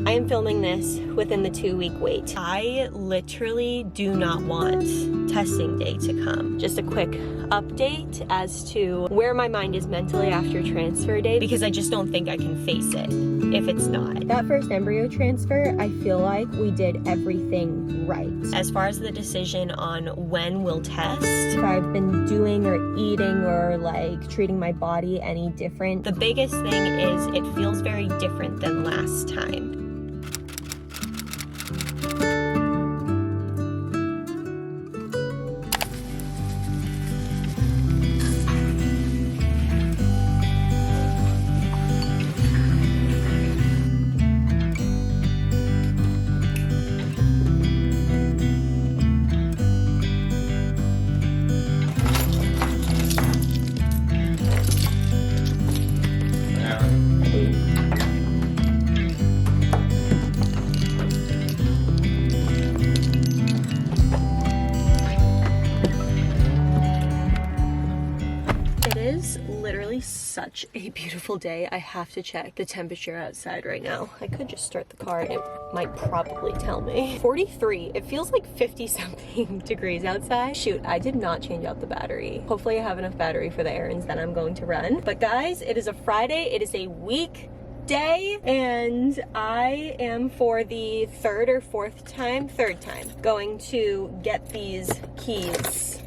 I am filming this within the 2-week wait. I literally do not want testing day to come. Just a quick update as to where my mind is mentally after transfer day, because I just don't think I can face it if it's not. That first embryo transfer, I feel like we did everything right. As far as the decision on when we'll test, if I've been doing or eating or like treating my body any different, the biggest thing is it feels very different than last time. Literally such a beautiful day. I have to check the temperature outside right now. I could just start the car and it might probably tell me. 43. It feels like 50 something degrees outside. Shoot, I did not change out the battery. Hopefully I have enough battery for the errands that I'm going to run. But guys, it is a Friday. It is a weekday, and I am for the third time going to get these keys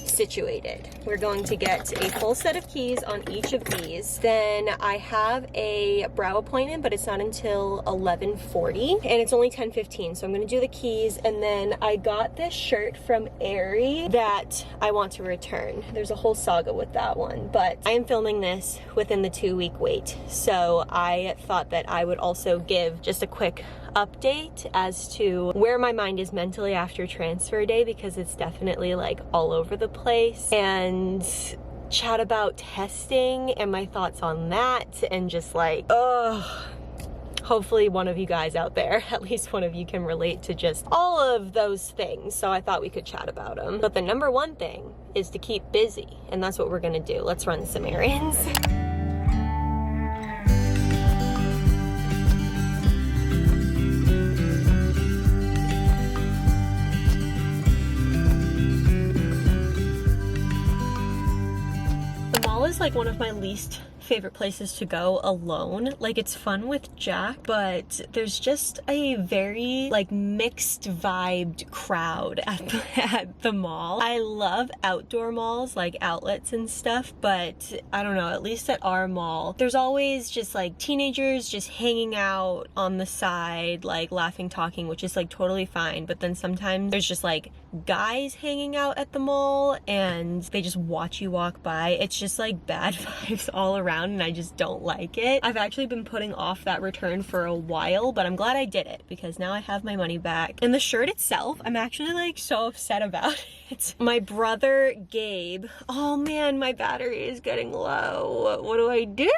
situated. We're going to get a full set of keys on each of these. Then I have a brow appointment, but it's not until 11:40 and it's only 10:15. So I'm gonna do the keys, and then I got this shirt from Aerie that I want to return. There's a whole saga with that one, but I am filming this within the 2-week wait. So I thought that I would also give just a quick update as to where my mind is mentally after transfer day, because it's definitely like all over the place, and chat about testing and my thoughts on that, and just like, hopefully one of you guys out there, at least one of you, can relate to just all of those things. So I thought we could chat about them. But the number one thing is to keep busy, and that's what we're gonna do. Let's run some errands. Is like one of my least favorite places to go alone. Like, it's fun with Jack, but there's just a very like mixed vibed crowd at the mall. I love outdoor malls, like outlets and stuff, but I don't know, at least at our mall, there's always just like teenagers just hanging out on the side, like laughing, talking, which is like totally fine. But then sometimes there's just like guys hanging out at the mall and they just watch you walk by. It's just like bad vibes all around, and I just don't like it. I've actually been putting off that return for a while, but I'm glad I did it because now I have my money back. And the shirt itself, I'm actually like so upset about it. My brother Gabe, oh man, my battery is getting low. What do I do?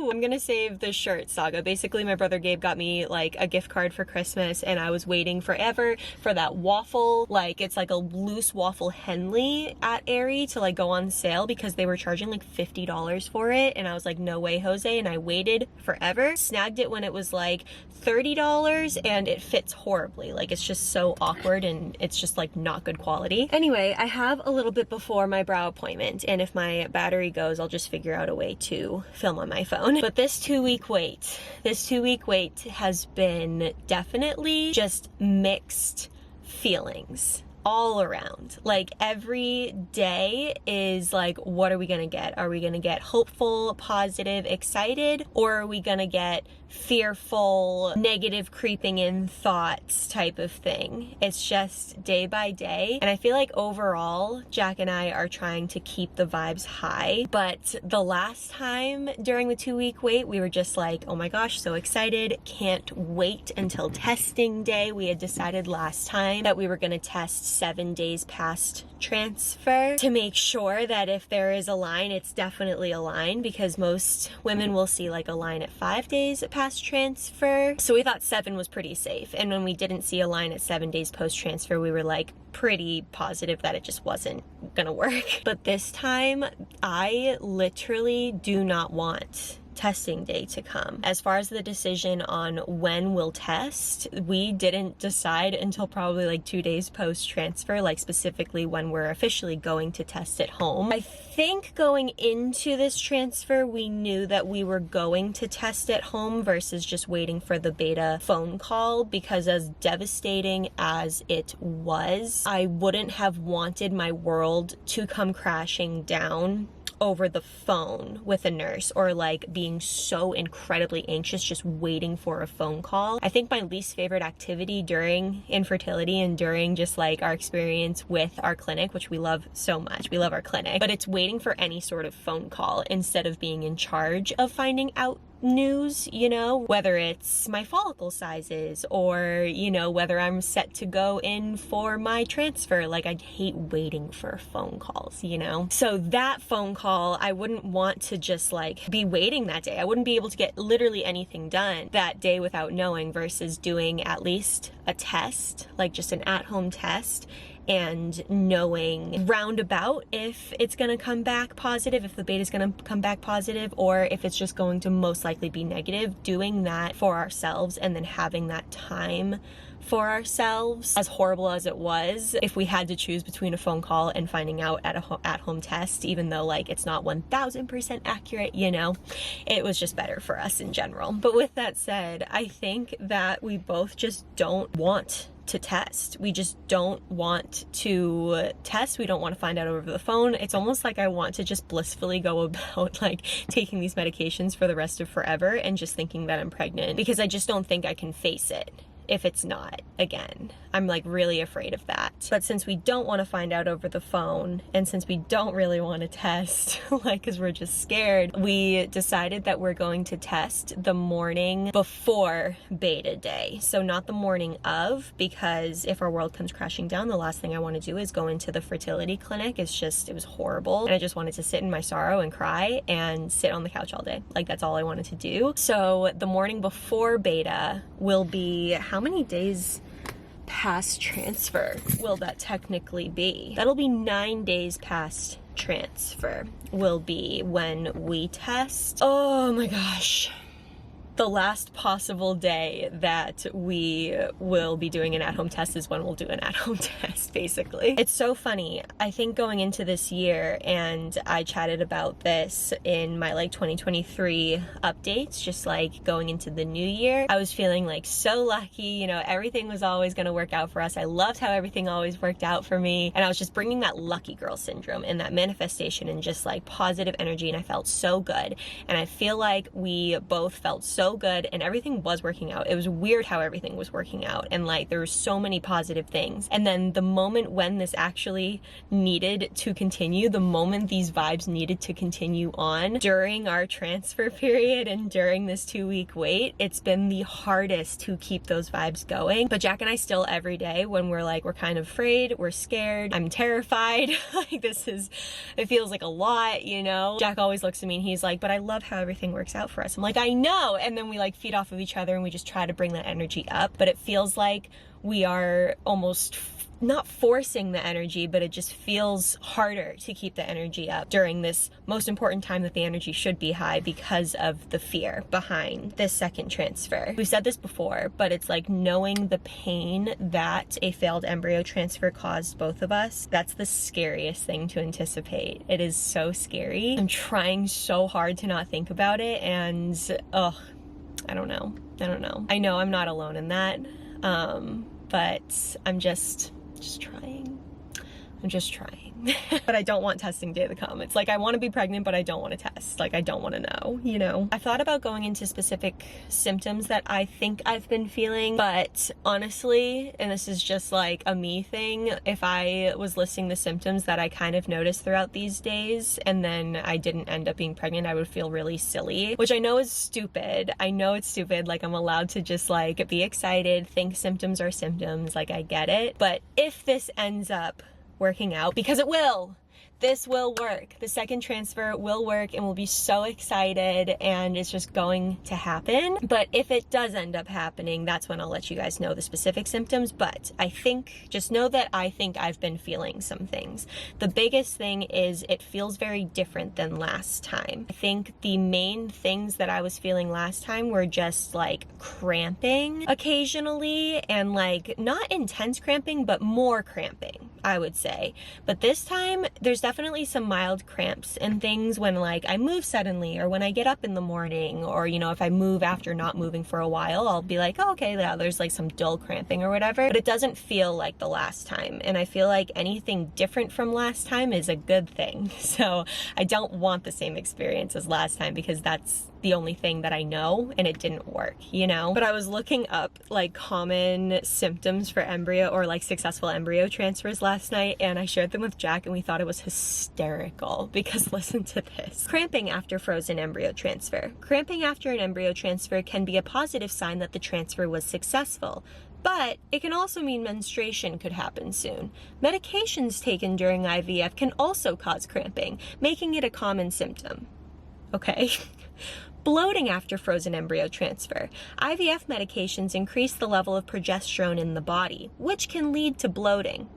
I'm gonna save the shirt saga. Basically, my brother Gabe got me like a gift card for Christmas, and I was waiting forever for that waffle, like it's like a loose waffle Henley at Aerie to like go on sale, because they were charging like $50 for it, and I was like, no way, Jose. And I waited forever, snagged it when it was like $30, and it fits horribly. Like, it's just so awkward, and it's just like not good quality. Anyway, I have a little bit before my brow appointment, and if my battery goes, I'll just figure out a way to film on my phone. But this 2-week wait has been definitely just mixed feelings all around. Like, every day is like, what are we gonna get? Are we gonna get hopeful, positive, excited, or are we gonna get fearful, negative, creeping in thoughts type of thing? It's just day by day, and I feel like overall Jack and I are trying to keep the vibes high. But the last time during the 2-week wait, we were just like, oh my gosh, so excited, can't wait until testing day. We had decided last time that we were gonna test 7 days past transfer to make sure that if there is a line, it's definitely a line, because most women will see like a line at 5 days past transfer. So we thought 7 was pretty safe. And when we didn't see a line at 7 days post transfer, we were like pretty positive that it just wasn't gonna work. But this time, I literally do not want testing day to come. As far as the decision on when we'll test, we didn't decide until probably like 2 days post transfer, like specifically when we're officially going to test at home. I think going into this transfer, we knew that we were going to test at home versus just waiting for the beta phone call, because as devastating as it was, I wouldn't have wanted my world to come crashing down over the phone with a nurse, or like being so incredibly anxious just waiting for a phone call. I think my least favorite activity during infertility and during just like our experience with our clinic, which we love so much, we love our clinic, but it's waiting for any sort of phone call instead of being in charge of finding out news, you know, whether it's my follicle sizes or, you know, whether I'm set to go in for my transfer. Like, I hate waiting for phone calls, you know? So that phone call, I wouldn't want to just like be waiting that day. I wouldn't be able to get literally anything done that day without knowing, versus doing at least a test, like just an at-home test, and knowing roundabout if it's gonna come back positive, if the beta's gonna come back positive, or if it's just going to most likely be negative. Doing that for ourselves and then having that time for ourselves, as horrible as it was, if we had to choose between a phone call and finding out at a at-home test, even though like it's not 1000% accurate, you know, it was just better for us in general. But with that said, I think that we both just don't want to test. We just don't want to test. We don't want to find out over the phone. It's almost like I want to just blissfully go about like taking these medications for the rest of forever and just thinking that I'm pregnant, because I just don't think I can face it if it's not again. I'm like really afraid of that. But since we don't want to find out over the phone, and since we don't really want to test, like, because we're just scared, we decided that we're going to test the morning before beta day. So not the morning of, because if our world comes crashing down, the last thing I want to do is go into the fertility clinic. It was horrible. And I just wanted to sit in my sorrow and cry and sit on the couch all day. Like, that's all I wanted to do. So the morning before beta will be, how many days past transfer will that technically be? That'll be 9 days past transfer will be when we test. Oh my gosh. The last possible day that we will be doing an at-home test is when we'll do an at-home test, basically. It's so funny. I think going into this year, and I chatted about this in my like 2023 updates, just like going into the new year, I was feeling like so lucky, you know, everything was always gonna work out for us. I loved how everything always worked out for me. And I was just bringing that lucky girl syndrome and that manifestation and just like positive energy, and I felt so good. And I feel like we both felt so good and everything was working out. It was weird how everything was working out, and like there were so many positive things. And then the moment when this actually needed to continue, the moment these vibes needed to continue on during our transfer period and during this 2-week wait, it's been the hardest to keep those vibes going. But Jack and I still, every day when we're like, we're kind of afraid, we're scared, I'm terrified, like it feels like a lot, you know? Jack always looks at me and he's like, but I love how everything works out for us. I'm like, I know. And then we like feed off of each other and we just try to bring that energy up. But it feels like we are almost not forcing the energy, but it just feels harder to keep the energy up during this most important time that the energy should be high, because of the fear behind this second transfer. We've said this before, but it's like knowing the pain that a failed embryo transfer caused both of us. That's the scariest thing to anticipate. It is so scary. I'm trying so hard to not think about it, and I don't know. I know I'm not alone in that, but I'm just trying. I'm just trying. But I don't want testing day to come. It's like I want to be pregnant, but I don't want to test. Like, I don't want to know, you know? I thought about going into specific symptoms that I think I've been feeling, but honestly, and this is just like a me thing, if I was listing the symptoms that I kind of noticed throughout these days and then I didn't end up being pregnant, I would feel really silly, which I know is stupid. I know it's stupid. Like, I'm allowed to just like be excited, think symptoms are symptoms. Like, I get it. But if this ends up working out, because it will, this will work. The second transfer will work, and we'll be so excited, and it's just going to happen. But if it does end up happening, that's when I'll let you guys know the specific symptoms. But just know that I think I've been feeling some things. The biggest thing is it feels very different than last time. I think the main things that I was feeling last time were just like cramping occasionally, and like not intense cramping, but more cramping, I would say. But this time there's definitely some mild cramps and things when like I move suddenly, or when I get up in the morning, or you know, if I move after not moving for a while, I'll be like, oh, okay, yeah, there's like some dull cramping or whatever, but it doesn't feel like the last time. And I feel like anything different from last time is a good thing. So I don't want the same experience as last time, because that's the only thing that I know, and it didn't work, you know? But I was looking up like common symptoms for embryo or like successful embryo transfers last night, and I shared them with Jack, and we thought it was hysterical because listen to this. Cramping after frozen embryo transfer. Cramping after an embryo transfer can be a positive sign that the transfer was successful, but it can also mean menstruation could happen soon. Medications taken during IVF can also cause cramping, making it a common symptom. Okay. Bloating after frozen embryo transfer. IVF medications increase the level of progesterone in the body, which can lead to bloating.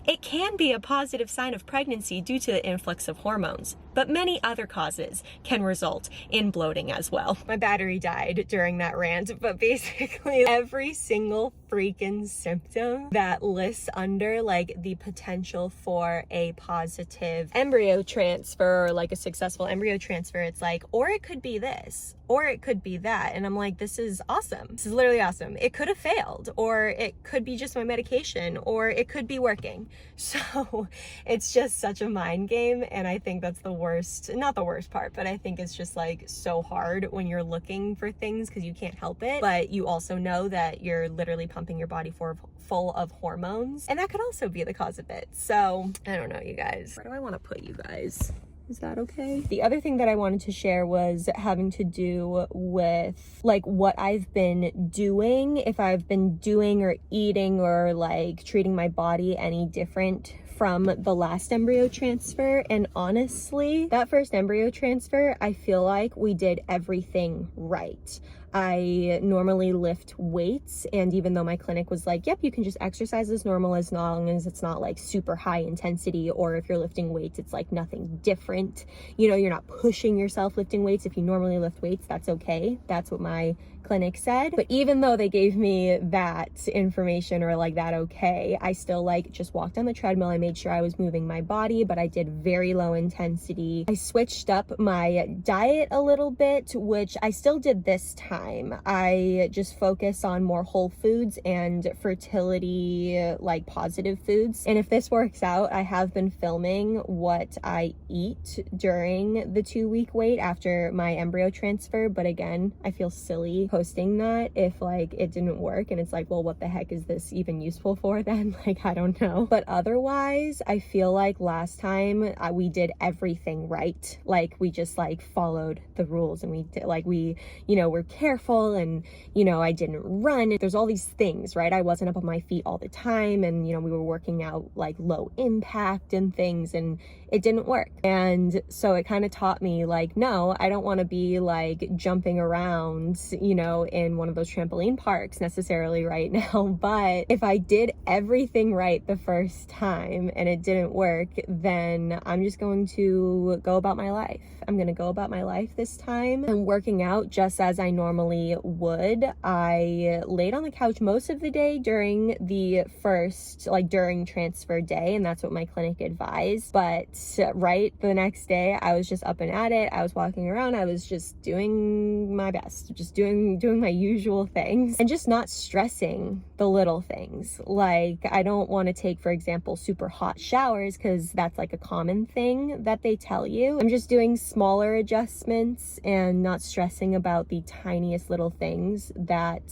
It can be a positive sign of pregnancy due to the influx of hormones, but many other causes can result in bloating as well. My battery died during that rant, but basically every single freaking symptom that lists under like the potential for a positive embryo transfer or like a successful embryo transfer, it's like, or it could be this, or it could be that. And I'm like, this is awesome. This is literally awesome. It could have failed, or it could be just my medication, or it could be working. So it's just such a mind game. And I think that's the worst, not the worst part, but I think it's just like so hard when you're looking for things because you can't help it. But you also know that you're literally pumping your body full of hormones, and that could also be the cause of it. So I don't know, you guys. Where do I want to put you guys? Is that okay? The other thing that I wanted to share was having to do with like what I've been doing, if I've been doing or eating or like treating my body any different from the last embryo transfer. And honestly, that first embryo transfer, I feel like we did everything right. I normally lift weights, and even though my clinic was like, yep, you can just exercise as normal as long as it's not like super high intensity, or if you're lifting weights, it's like nothing different. You know, you're not pushing yourself lifting weights. If you normally lift weights, that's okay. That's what my clinic said. But even though they gave me that information or like that okay, I still like just walked on the treadmill. I made sure I was moving my body, but I did very low intensity. I switched up my diet a little bit, which I still did this time. I just focus on more whole foods and fertility, like positive foods. And if this works out, I have been filming what I eat during the 2-week wait after my embryo transfer. But again, I feel silly posting that if like it didn't work, and it's like, well, what the heck is this even useful for then? Like, I don't know. But otherwise, I feel like last time we did everything right. Like we just like followed the rules, and we did like, we, you know, were careful, and you know, I didn't run. There's all these things, right? I wasn't up on my feet all the time, and you know, we were working out like low impact and things, and it didn't work. And so it kind of taught me like, no, I don't want to be like jumping around, you know, in one of those trampoline parks necessarily right now. But if I did everything right the first time and it didn't work, then I'm just going to go about my life. I'm going to go about my life this time and working out just as I normally would. I laid on the couch most of the day during the first, like during transfer day, and that's what my clinic advised. But right the next day, I was just up and at it. I was walking around. I was just doing my best, just doing my usual things, and just not stressing the little things. Like, I don't want to take, for example, super hot showers, because that's like a common thing that they tell you. I'm just doing smaller adjustments and not stressing about the tiniest little things that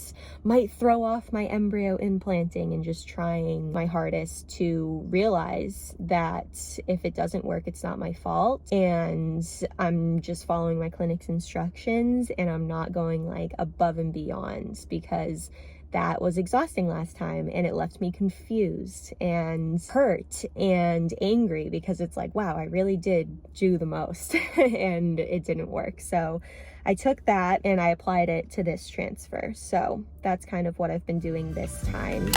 might throw off my embryo implanting, and just trying my hardest to realize that if it doesn't work, it's not my fault, and I'm just following my clinic's instructions, and I'm not going like above and beyond, because that was exhausting last time and it left me confused and hurt and angry, because it's like, wow, I really did do the most and it didn't work. So I took that and I applied it to this transfer. So that's kind of what I've been doing this time.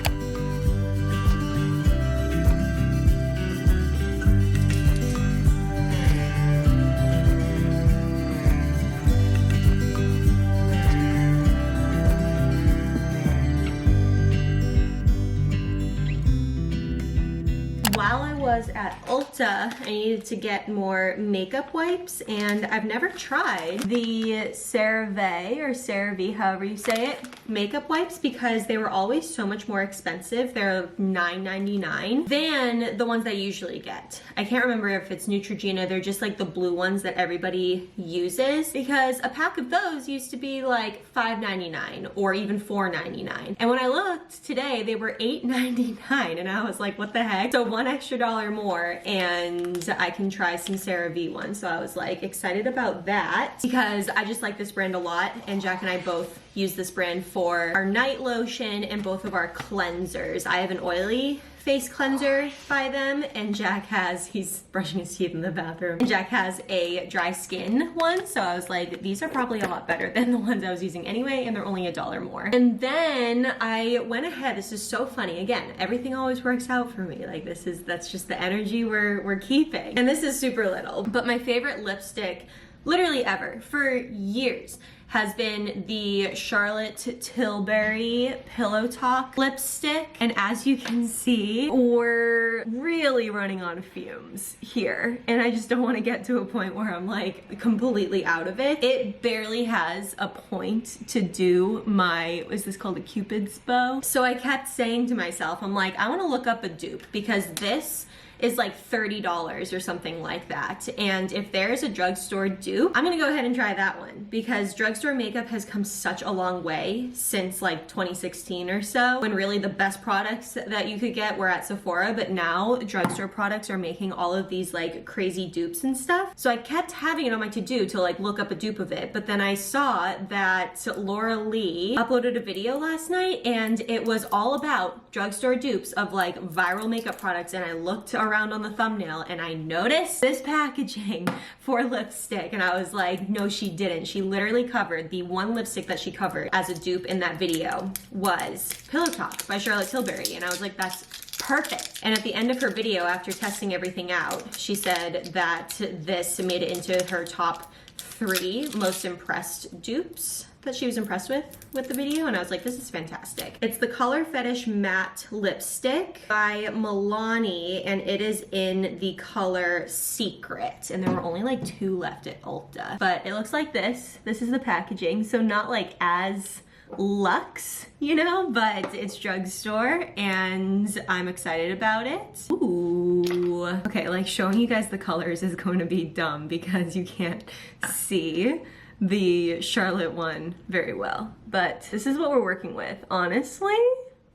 While I was at Ulta, I needed to get more makeup wipes, and I've never tried the CeraVe or CeraVe, however you say it, makeup wipes, because they were always so much more expensive. They're $9.99 than the ones that I usually get. I can't remember if it's Neutrogena. They're just like the blue ones that everybody uses, because a pack of those used to be like $5.99 or even $4.99. And when I looked today, they were $8.99, and I was like, what the heck? So $1 extra more and I can try some CeraVe ones. So I was like excited about that, because I just like this brand a lot, and Jack and I both use this brand for our night lotion and both of our cleansers. I have an oily face cleanser by them, and Jack has, he's brushing his teeth in the bathroom, and Jack has a dry skin one. So I was like, these are probably a lot better than the ones I was using anyway, and they're only $1 more. And then I went ahead, this is so funny, again, everything always works out for me. Like that's just the energy we're keeping. And this is super little, but my favorite lipstick literally ever for years has been the Charlotte Tilbury Pillow Talk lipstick. And as you can see, we're really running on fumes here. And I just don't want to get to a point where I'm like completely out of it. It barely has a point to do my, is this called a Cupid's bow? So I kept saying to myself, I'm like, I want to look up a dupe, because this is like $30 or something like that. And if there's a drugstore dupe, I'm gonna go ahead and try that one, because drugstore makeup has come such a long way since like 2016 or so, when really the best products that you could get were at Sephora, but now drugstore products are making all of these like crazy dupes and stuff. So I kept having it on my to-do to like look up a dupe of it, but then I saw that Laura Lee uploaded a video last night, and it was all about drugstore dupes of like viral makeup products, and I looked around on the thumbnail and I noticed this packaging for lipstick, and I was like, no, she didn't. She literally covered, the one lipstick that she covered as a dupe in that video was Pillow Talk by Charlotte Tilbury, and I was like, that's perfect. And at the end of her video, after testing everything out, she said that this made it into her top 3 most impressed dupes that she was impressed with the video, and I was like, this is fantastic. It's the Color Fetish Matte Lipstick by Milani, and it is in the color Secret, and there were only like 2 left at Ulta. But it looks like this. This is the packaging, so not like as luxe, you know, but it's drugstore, and I'm excited about it. Ooh. Okay, like showing you guys the colors is going to be dumb because you can't see the Charlotte one very well, but this is what we're working with. Honestly,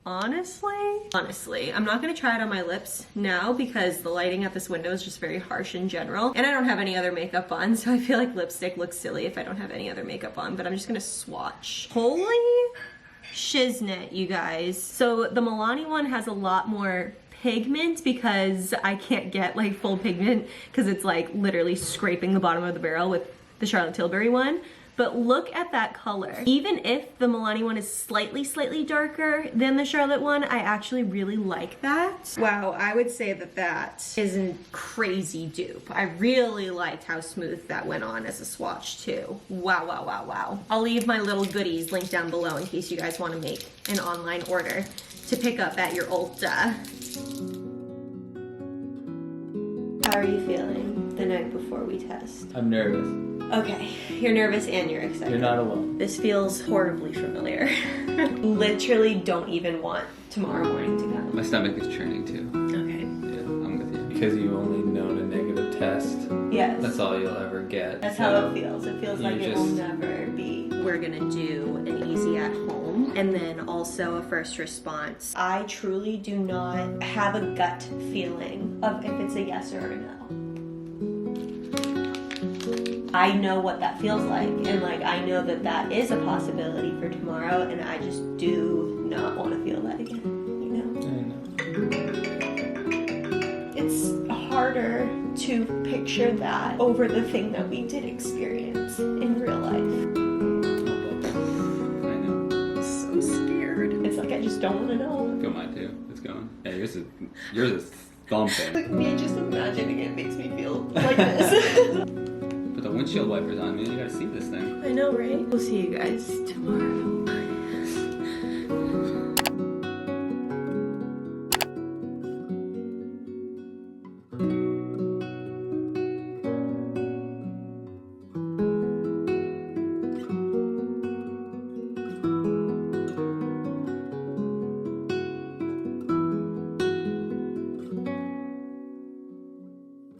I'm not gonna try it on my lips now because the lighting at this window is just very harsh in general, and I don't have any other makeup on, so I feel like lipstick looks silly if I don't have any other makeup on, but I'm just gonna swatch. Holy shiznit, you guys. So the Milani one has a lot more pigment, because I can't get like full pigment because it's like literally scraping the bottom of the barrel with the Charlotte Tilbury one. But look at that color. Even if the Milani one is slightly darker than the Charlotte one, I actually really like that. Wow, I would say that that is a crazy dupe. I really liked how smooth that went on as a swatch too. Wow. I'll leave my little goodies linked down below in case you guys want to make an online order to pick up at your Ulta. How are you feeling the night before we test? I'm nervous. Okay, you're nervous and you're excited. You're not alone. This feels horribly familiar. Literally don't even want tomorrow morning to go. My stomach is churning too. Okay. Yeah, I'm with you. Because you've only known a negative test. Yes. That's all you'll ever get. That's how it feels. It feels like it will never be. We're gonna do an easy at home and then also a first response. I truly do not have a gut feeling of if it's a yes or a no. I know what that feels like, and like I know that that is a possibility for tomorrow, and I just do not want to feel that again, you know? It's harder to picture that over the thing that we did experience in real life. I know. So scared. It's like I just don't want to know. I feel mine too. It's going. Yeah, yours is thumping. Like me just imagining it makes me feel like this. Put the windshield wipers on, man. You gotta see this thing. I know, right? We'll see you guys tomorrow.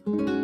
Thank you.